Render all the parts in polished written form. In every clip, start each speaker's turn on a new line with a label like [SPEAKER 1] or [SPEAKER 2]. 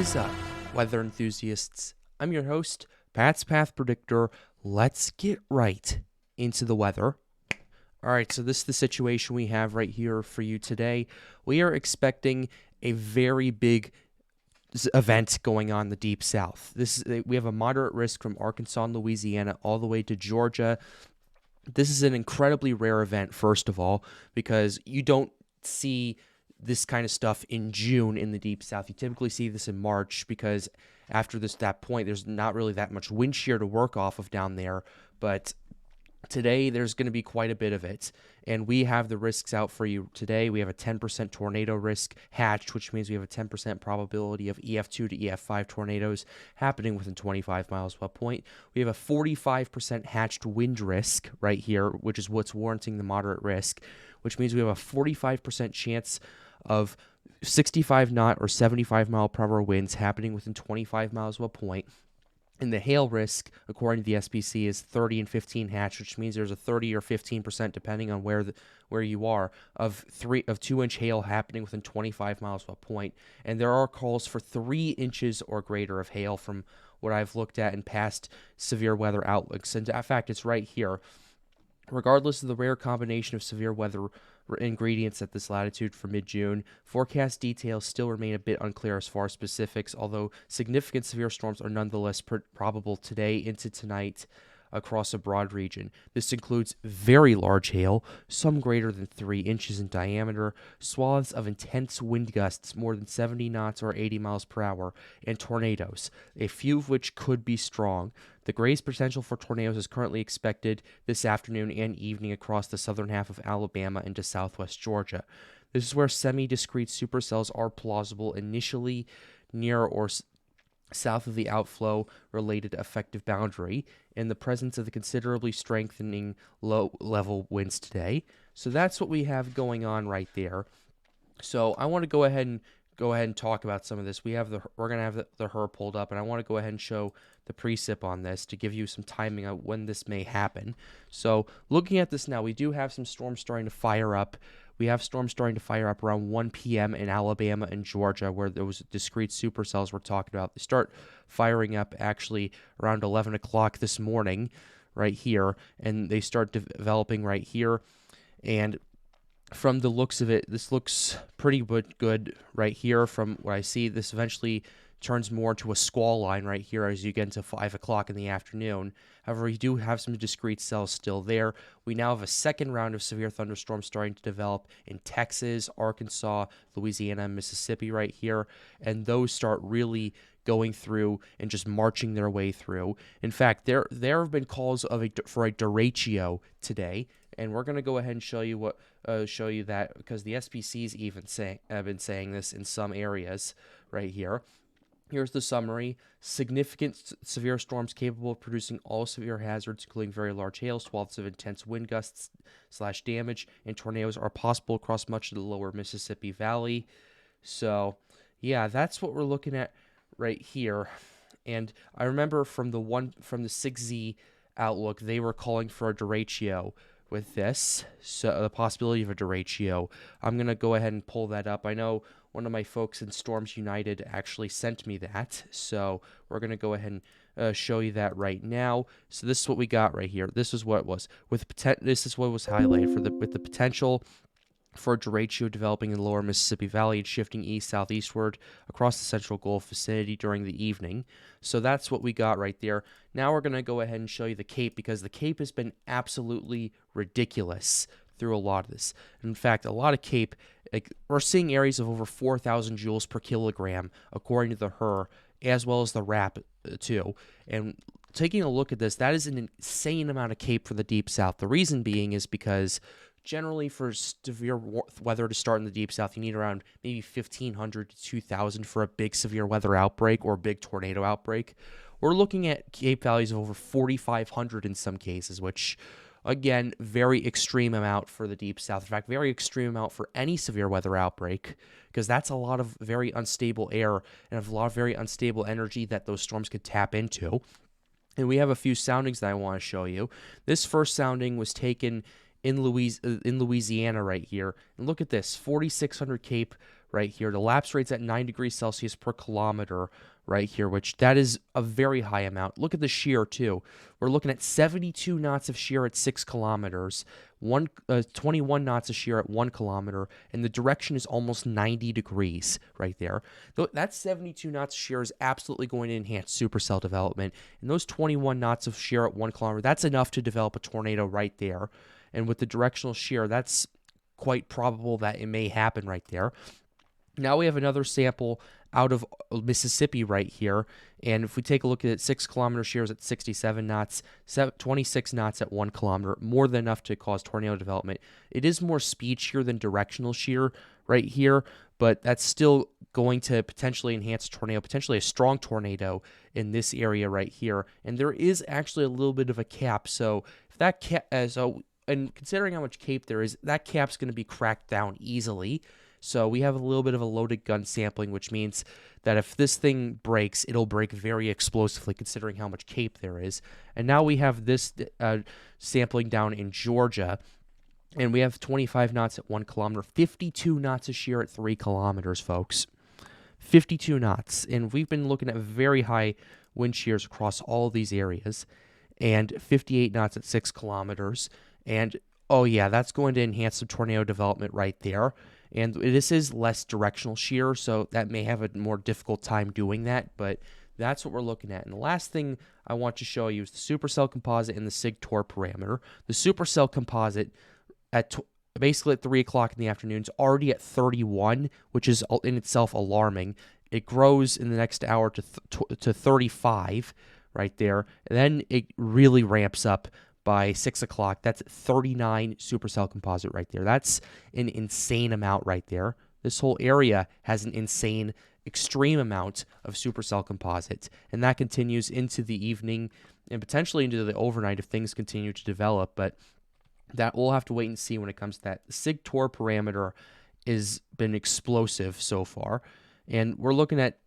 [SPEAKER 1] is up, weather enthusiasts? I'm your host, Pat's Path Predictor. Let's get right into the weather. All right, so this is the situation we have right here for you today. We are expecting a very big event going on in the Deep South. We have a moderate risk from Arkansas and Louisiana all the way to Georgia. This is an incredibly rare event, first of all, because you don't see this kind of stuff in June in the Deep South. You typically see this in March because after that point, there's not really that much wind shear to work off of down there. But today, there's going to be quite a bit of it, and we have the risks out for you today. We have a 10% tornado risk hatched, which means we have a 10% probability of EF2 to EF5 tornadoes happening within 25 miles of a point. We have a 45% hatched wind risk right here, which is what's warranting the moderate risk, which means we have a 45% chance of 65 knot or 75 mile per hour winds happening within 25 miles of a point. And the hail risk, according to the SPC, is 30 and 15 hatch, which means there's a 30 or 15%, depending on where you are, of 2-inch hail happening within 25 miles of a point. And there are calls for 3 inches or greater of hail from what I've looked at in past severe weather outlooks. And in fact, it's right here. Regardless of the rare combination of severe weather ingredients at this latitude for mid-June, forecast details still remain a bit unclear as far as specifics, although significant severe storms are nonetheless probable today into tonight across a broad region. This includes very large hail, some greater than 3 inches in diameter, swaths of intense wind gusts more than 70 knots or 80 miles per hour, and tornadoes, a few of which could be strong. The greatest potential for tornadoes is currently expected this afternoon and evening across the southern half of Alabama into southwest Georgia. This is where semi-discrete supercells are plausible initially near or south of the outflow-related effective boundary, in the presence of the considerably strengthening low-level winds today. So that's what we have going on right there. So I want to go ahead and talk about some of this. We're going to have the HRRR pulled up, and I want to go ahead and show the precip on this to give you some timing on when this may happen. So looking at this now, we do have some storms starting to fire up. We have storms starting to fire up around 1 p.m. in Alabama and Georgia, where those discrete supercells we're talking about. They start firing up actually around 11 o'clock this morning right here, and they start developing right here. And from the looks of it, this looks pretty good right here. From what I see, this eventually turns more to a squall line right here as you get into 5 o'clock in the afternoon. However, we do have some discrete cells still there. We now have a second round of severe thunderstorms starting to develop in Texas, Arkansas, Louisiana, and Mississippi right here, and those start really going through and just marching their way through. In fact, there have been calls for a derecho today, and we're going to go ahead and show you that because the SPCs even have been saying this in some areas right here. Here's the summary. Significant severe storms capable of producing all severe hazards, including very large hail, swaths of intense wind gusts / damage, and tornadoes are possible across much of the lower Mississippi Valley. So, yeah, that's what we're looking at right here. And I remember from the 6Z outlook, they were calling for a derecho with this, so the possibility of a derecho. I'm going to go ahead and pull that up. I know one of my folks in Storms United actually sent me that, so we're going to go ahead and show you that right now. So this is what we got right here. This is what it was. This is what was highlighted with the potential for a derecho developing in the lower Mississippi Valley and shifting east-southeastward across the central Gulf vicinity during the evening. So that's what we got right there. Now we're going to go ahead and show you the Cape, because the Cape has been absolutely ridiculous through a lot of this. In fact, a lot of Cape, we're seeing areas of over 4,000 joules per kilogram, according to the HRRR, as well as the RAP too. And taking a look at this, that is an insane amount of Cape for the Deep South. The reason being is because generally for severe weather to start in the Deep South, you need around maybe 1,500 to 2,000 for a big severe weather outbreak or a big tornado outbreak. We're looking at Cape values of over 4,500 in some cases, which, again, very extreme amount for the Deep South. In fact, very extreme amount for any severe weather outbreak, because that's a lot of very unstable air and a lot of very unstable energy that those storms could tap into. And we have a few soundings that I want to show you. This first sounding was taken in Louisiana right here. And look at this, 4,600 Cape right here. The lapse rate's at 9 degrees Celsius per kilometer right here, which that is a very high amount. Look at the shear too. We're looking at 72 knots of shear at 6 kilometers, 21 knots of shear at 1 kilometer, and the direction is almost 90 degrees right there. That 72 knots of shear is absolutely going to enhance supercell development, and those 21 knots of shear at 1 kilometer, that's enough to develop a tornado right there. And with the directional shear, that's quite probable that it may happen right there. Now we have another sample out of Mississippi right here, and if we take a look at it, 6 kilometer shears at 67 knots, 26 knots at 1 kilometer, more than enough to cause tornado development. It is more speed shear than directional shear right here, but that's still going to potentially enhance a tornado, potentially a strong tornado in this area right here. And there is actually a little bit of a cap, so if that cap, and considering how much cape there is, that cap's going to be cracked down easily. So we have a little bit of a loaded gun sampling, which means that if this thing breaks, it'll break very explosively considering how much cape there is. And now we have this sampling down in Georgia, and we have 25 knots at 1 kilometer, 52 knots of shear at 3 kilometers, folks. 52 knots. And we've been looking at very high wind shears across all of these areas, and 58 knots at 6 kilometers. And, oh yeah, that's going to enhance some tornado development right there. And this is less directional shear, so that may have a more difficult time doing that, but that's what we're looking at. And the last thing I want to show you is the Supercell Composite and the SIG-TOR parameter. The Supercell Composite, basically at 3 o'clock in the afternoon, is already at 31, which is in itself alarming. It grows in the next hour to 35 right there, and then it really ramps up by 6 o'clock. That's 39 Supercell Composite right there. That's an insane amount right there. This whole area has an insane, extreme amount of Supercell Composite, and that continues into the evening and potentially into the overnight if things continue to develop, but that we'll have to wait and see when it comes to that. The SIG-TOR parameter has been explosive so far, and we're looking at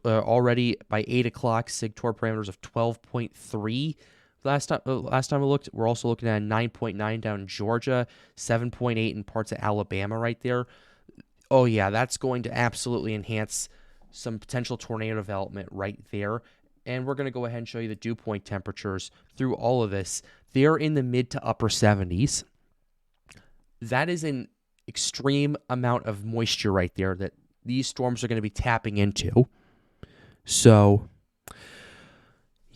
[SPEAKER 1] already by 8 o'clock, SIG-TOR parameters of 12.3. Last time we looked, we're also looking at a 9.9 down in Georgia, 7.8 in parts of Alabama right there. Oh yeah, that's going to absolutely enhance some potential tornado development right there. And we're going to go ahead and show you the dew point temperatures through all of this. They're in the mid to upper 70s. That is an extreme amount of moisture right there that these storms are going to be tapping into. So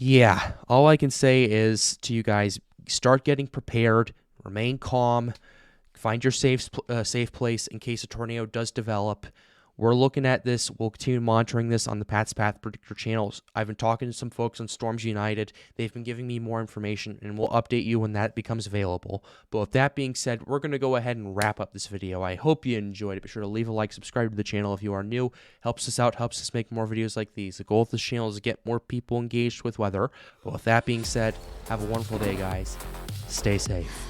[SPEAKER 1] yeah, all I can say is to you guys, start getting prepared, remain calm, find your safe place in case a tornado does develop. We're looking at this. We'll continue monitoring this on the Pat's Path Predictor channels. I've been talking to some folks on Storms United. They've been giving me more information, and we'll update you when that becomes available. But with that being said, we're going to go ahead and wrap up this video. I hope you enjoyed it. Be sure to leave a like, subscribe to the channel if you are new. Helps us out, helps us make more videos like these. The goal of this channel is to get more people engaged with weather. But with that being said, have a wonderful day, guys. Stay safe.